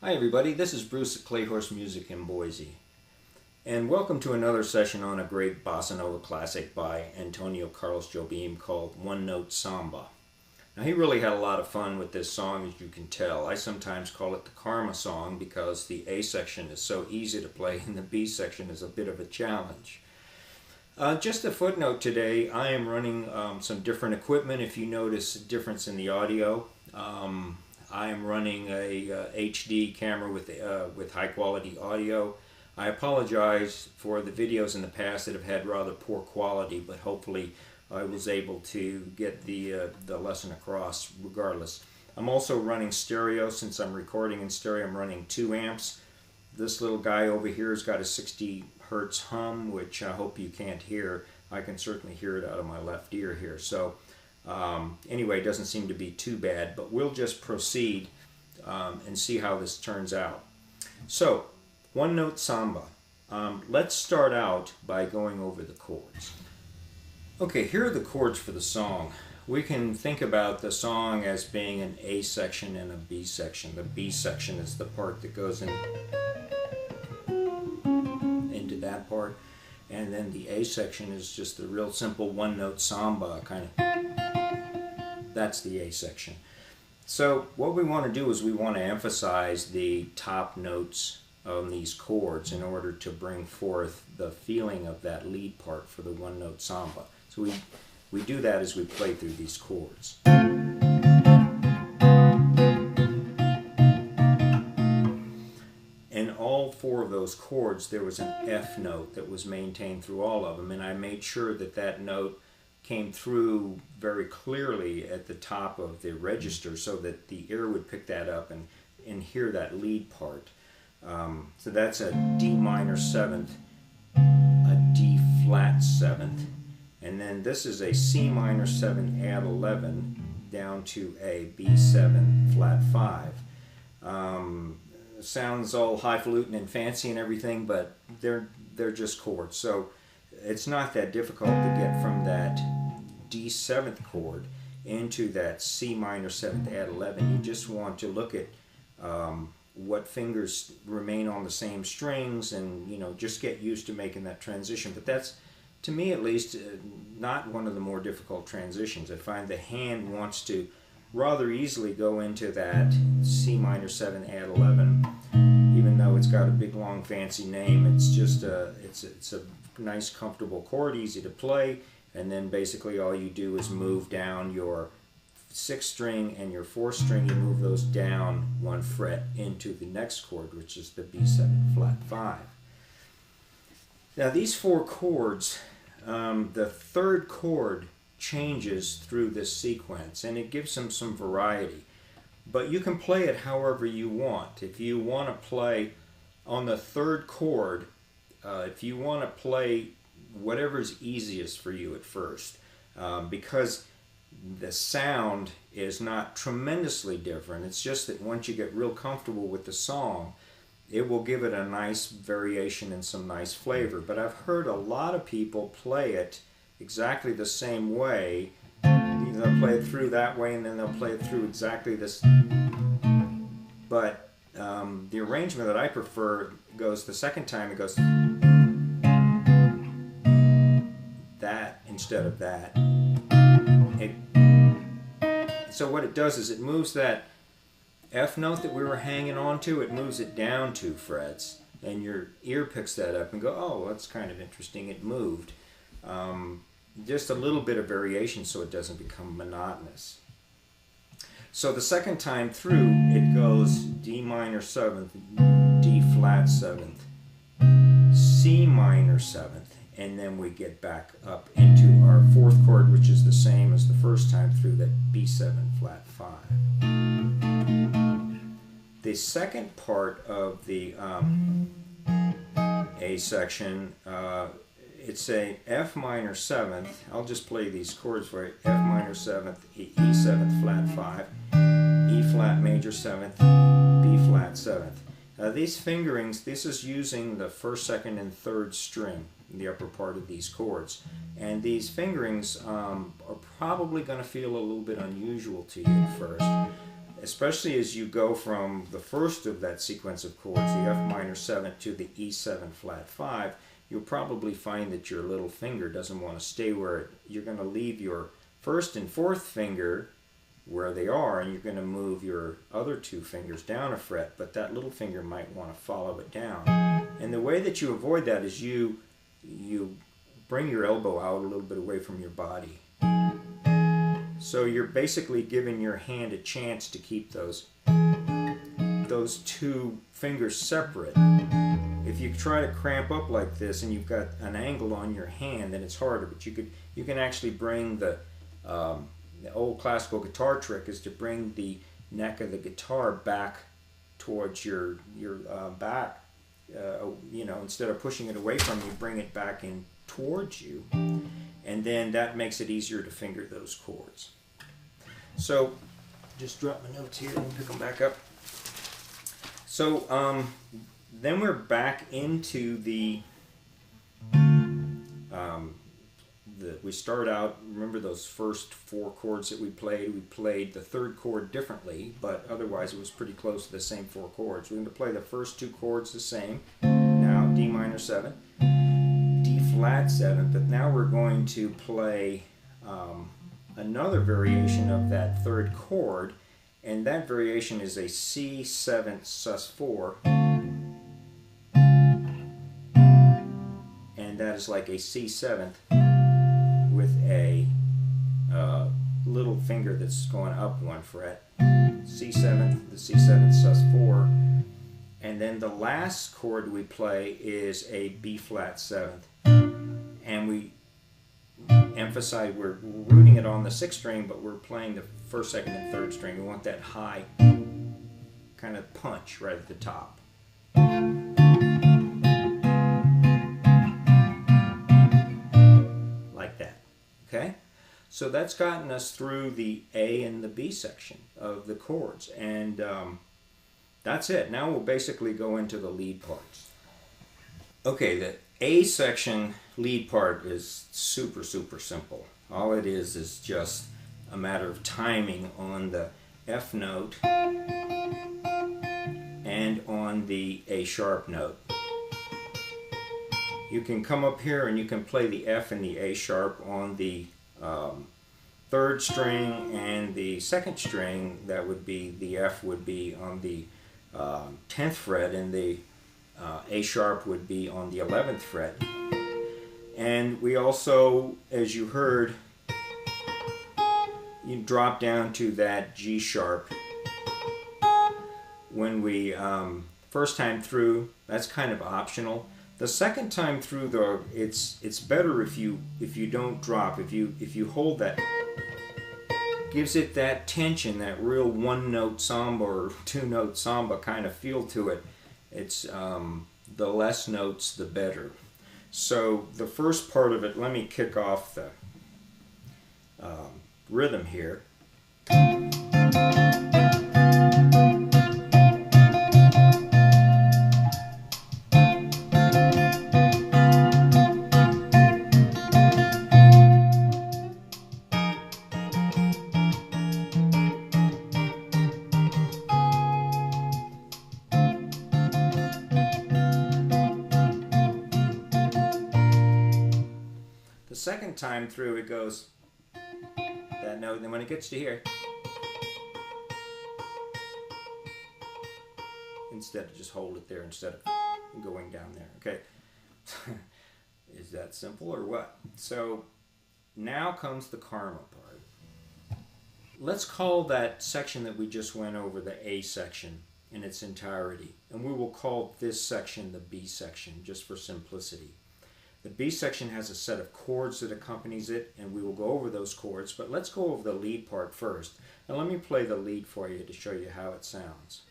Hi everybody, this is Bruce at Clayhorse Music in Boise. And welcome to another session on a great bossa nova classic by Antonio Carlos Jobim called Note Samba. Now he really had a lot of fun with this song, as you can tell. I sometimes call it the Karma song because the A section is so easy to play and the B section is a bit of a challenge. Just a footnote today, I am running some different equipment. If you notice a difference in the audio, I am running a HD camera with high quality audio. I apologize for the videos in the past that have had rather poor quality, but hopefully I was able to get the lesson across regardless. I'm also running stereo. Since I'm recording in stereo, I'm running 2 amps. This little guy over here has got a 60 hertz hum, which I hope you can't hear. I can certainly hear it out of my left ear here. So anyway, it doesn't seem to be too bad, but we'll just proceed and see how this turns out. So, Note Samba. Let's start out by going over the chords. Okay, here are the chords for the song. We can think about the song as being an A section and a B section. The B section is the part that goes into that part, and then the A section is just the real simple one-note samba kind of. That's the A section. So what we want to do is we want to emphasize the top notes on these chords in order to bring forth the feeling of that lead part for the one-note samba. So we do that as we play through these chords. In all 4 of those chords, there was an F note that was maintained through all of them, and I made sure that that note came through very clearly at the top of the register so that the ear would pick that up and hear that lead part. So that's a D minor 7th, a D flat 7th, and then this is a C minor 7 add 11 down to a B7 flat 5. Sounds all highfalutin and fancy and everything, but they're just chords. So it's not that difficult to get from that D7th chord into that C minor 7th add 11. You just want to look at what fingers remain on the same strings and, you know, just get used to making that transition. But that's, to me at least, not one of the more difficult transitions. I find the hand wants to rather easily go into that C minor 7 add 11, even though it's got a big long fancy name. It's just it's a nice comfortable chord, easy to play, and then basically all you do is move down your 6th string and your 4th string. You move those down 1 fret into the next chord, which is the B7 flat 5. Now these 4 chords, the 3rd chord changes through this sequence, and it gives them some variety. But you can play it however you want. If you want to play on the 3rd chord, if you want to play whatever's easiest for you at first, because the sound is not tremendously different. It's just that once you get real comfortable with the song, it will give it a nice variation and some nice flavor. But I've heard a lot of people play it exactly the same way. They'll play it through that way and then they'll play it through exactly this. But the arrangement that I prefer goes, the second time it goes that instead of that. So what it does is it moves that F note that we were hanging on to, it moves it down 2 frets, and your ear picks that up and go, oh, that's kind of interesting, it moved. Just a little bit of variation so it doesn't become monotonous. So the second time through, it goes D minor 7th, D flat 7th, C minor 7th, and then we get back up into our 4th chord, which is the same as the first time through, that B7 flat 5. The second part of the A section, it's a F minor 7th. I'll just play these chords for you. F minor 7th, E 7th flat 5, E flat major 7th, B flat 7th. These fingerings, this is using the 1st, 2nd, and 3rd string in the upper part of these chords. And these fingerings are probably going to feel a little bit unusual to you at first. especially as you go from the first of that sequence of chords, the F minor 7 to the E7 flat 5, you'll probably find that your little finger doesn't want to stay where you're going to leave your first and fourth finger where they are, and you're going to move your other two fingers down a fret, but that little finger might want to follow it down. And the way that you avoid that is you bring your elbow out a little bit away from your body. So you're basically giving your hand a chance to keep those two fingers separate. If you try to cramp up like this and you've got an angle on your hand, then it's harder. But you can actually bring the old classical guitar trick is to bring the neck of the guitar back towards your back. Instead of pushing it away from you, bring it back in towards you, and then that makes it easier to finger those chords. So just drop my notes here and pick them back up. So then we're back into we start out, remember those first four chords that we played the third chord differently, but otherwise it was pretty close to the same four chords. We're going to play the first two chords the same. Now D minor 7, D flat 7, but now we're going to play another variation of that third chord, and that variation is a C7sus4, and that is like a C7th with a little finger that's going up one fret, C7th, the C7sus4, and then the last chord we play is a B flat 7th, and we emphasize we're rooting it on the 6th string, but we're playing the 1st, 2nd, and 3rd string. We want that high kind of punch right at the top. Like that. Okay? So that's gotten us through the A and the B section of the chords, and that's it. Now we'll basically go into the lead parts. Okay, the A section lead part is super simple. All it is just a matter of timing on the F note and on the A sharp note. You can come up here and you can play the F and the A sharp on the 3rd string and the 2nd string. That would be, the F would be on the 10th fret, and the A sharp would be on the 11th fret. And we also, as you heard, you drop down to that G sharp. When we first time through, that's kind of optional. The second time through, though, it's better if you don't drop. If you hold that, gives it that tension, that real one-note samba or two-note samba kind of feel to it. It's the less notes, the better. So the first part of it, let me kick off the rhythm here. Second time through, it goes that note, and then when it gets to here, instead of just hold it there instead of going down there. Okay, is that simple or what? So now comes the karma part. Let's call that section that we just went over the A section in its entirety, and we will call this section the B section just for simplicity. The B section has a set of chords that accompanies it, and we will go over those chords, but let's go over the lead part first. Now let me play the lead for you to show you how it sounds.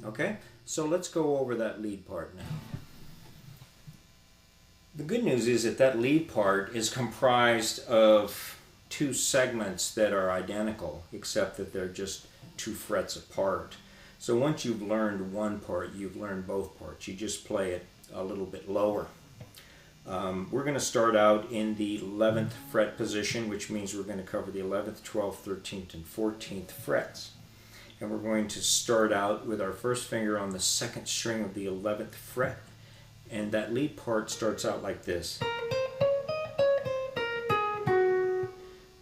Okay, so let's go over that lead part now. The good news is that that lead part is comprised of two segments that are identical, except that they're just 2 frets apart. So once you've learned one part, you've learned both parts. You just play it a little bit lower. We're going to start out in the 11th fret position, which means we're going to cover the 11th, 12th, 13th, and 14th frets. And we're going to start out with our first finger on the second string of the 11th fret. And that lead part starts out like this.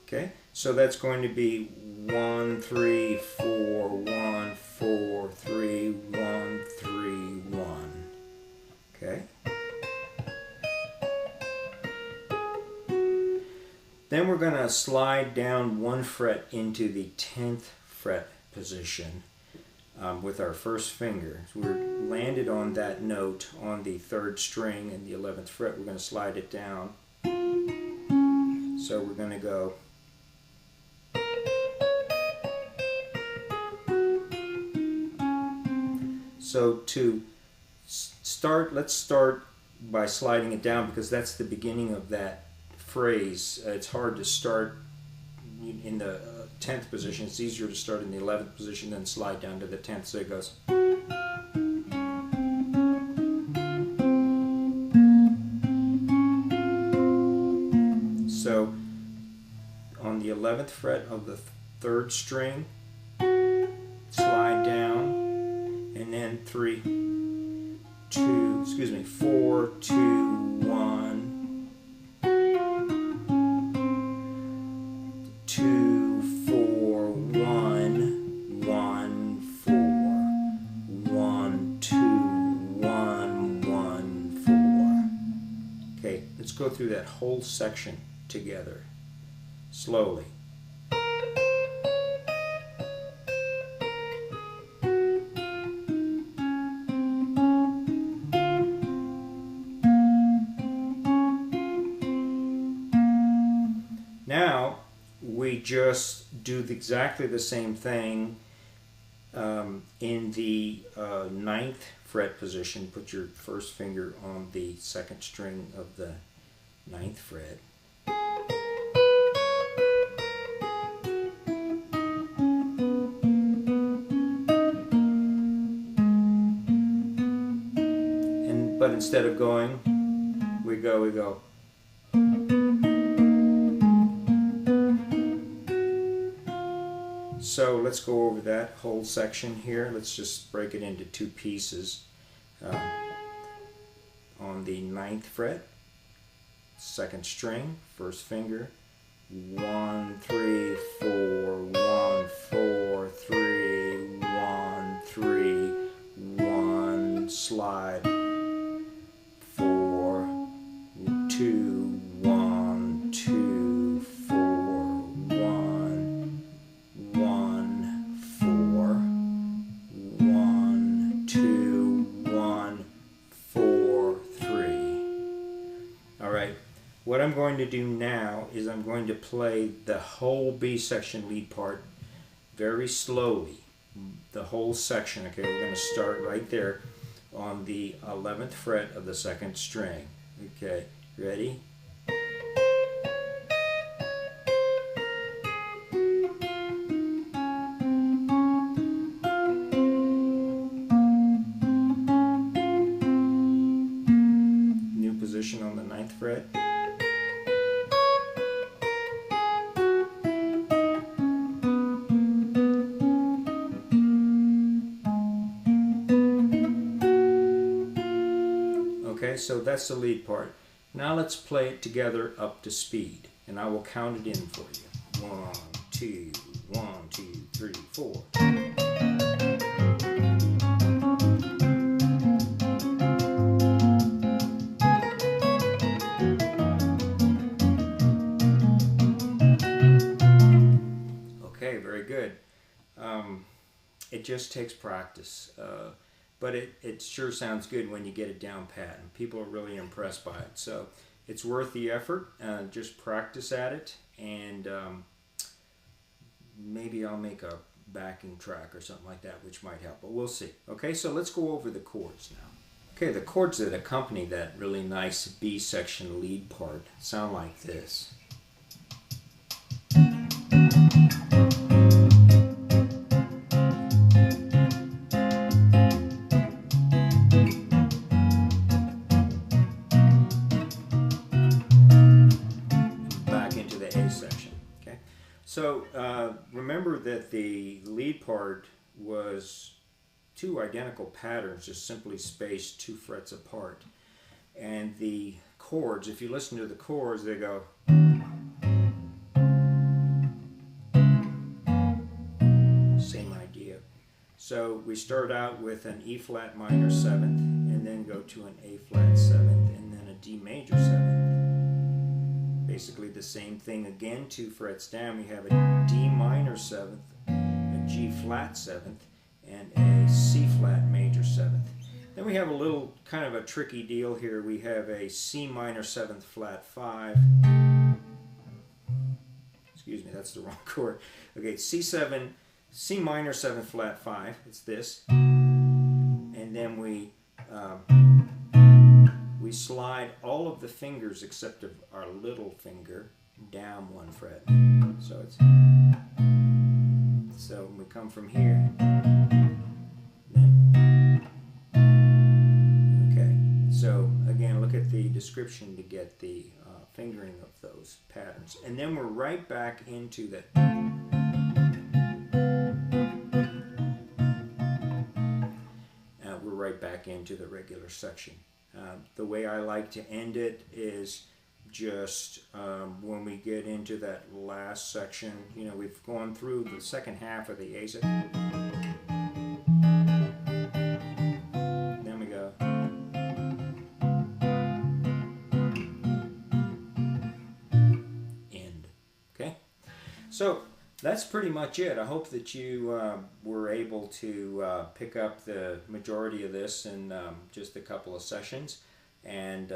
Okay, so that's going to be 1, 3, 4, 1, 4, 3, 1, 3, 1. Okay. Then we're going to slide down one fret into the 10th fret position with our first finger. So we're landed on that note on the 3rd string and the 11th fret. We're going to slide it down. So we're going to go. So to start, let's start by sliding it down because that's the beginning of that phrase. It's hard to start in the 10th position. It's easier to start in the 11th position than slide down to the 10th. So it goes. So on the 11th fret of the 3rd string, slide down, and then 4, 2, 1, 2, 4, 1, 1, 4, 1, 2, 1, 1, 4. Okay, let's go through that whole section together, slowly. Now we just do exactly the same thing in the 9th fret position. Put your first finger on the 2nd string of the 9th fret. But instead of going, we go. So let's go over that whole section here. Let's just break it into 2 pieces. On the 9th fret, 2nd string, first finger, 1, 3, 4, 1, 4, 3, 1, 3, 1, slide, 4, 2, 1, 2, 4, 1, 1, 4, 1, 2, 1, 4, 3. All right, what I'm going to do now is I'm going to play the whole B section lead part very slowly, the whole section. Okay, we're going to start right there on the 11th fret of the 2nd string. Okay, ready? New position on the 9th fret. Okay, so that's the lead part. Now let's play it together up to speed, and I will count it in for you. 1, 2, 1, 2, 3, 4. Okay, very good. It just takes practice. But it sure sounds good when you get it down pat, and people are really impressed by it. So it's worth the effort. Just practice at it, and maybe I'll make a backing track or something like that, which might help, but we'll see. Okay, so let's go over the chords now. Okay, the chords that accompany that really nice B section lead part sound like this. A section. Okay, so remember that the lead part was two identical patterns, just simply spaced 2 frets apart. And the chords, if you listen to the chords, they go same idea. So we start out with an E flat minor 7th, and then go to an A flat 7th, and then a D major 7th. Basically the same thing again, 2 frets down. We have a D minor 7th, a G flat 7th, and a C flat major 7th. Then we have a little kind of a tricky deal here. We have a C minor 7th flat 5. Excuse me, that's the wrong chord. Okay, C7, C minor 7th flat 5. It's this. And then we slide all of the fingers except of our little finger down 1 fret. So we come from here. So again, look at the description to get the fingering of those patterns. And then we're right back into the regular section. The way I like to end it is just when we get into that last section, you know, we've gone through the second half of the A section. So that's pretty much it. I hope that you were able to pick up the majority of this in just a couple of sessions, and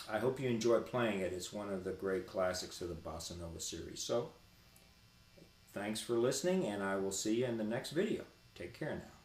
I hope you enjoyed playing it. It's one of the great classics of the Bossa Nova series. So thanks for listening, and I will see you in the next video. Take care now.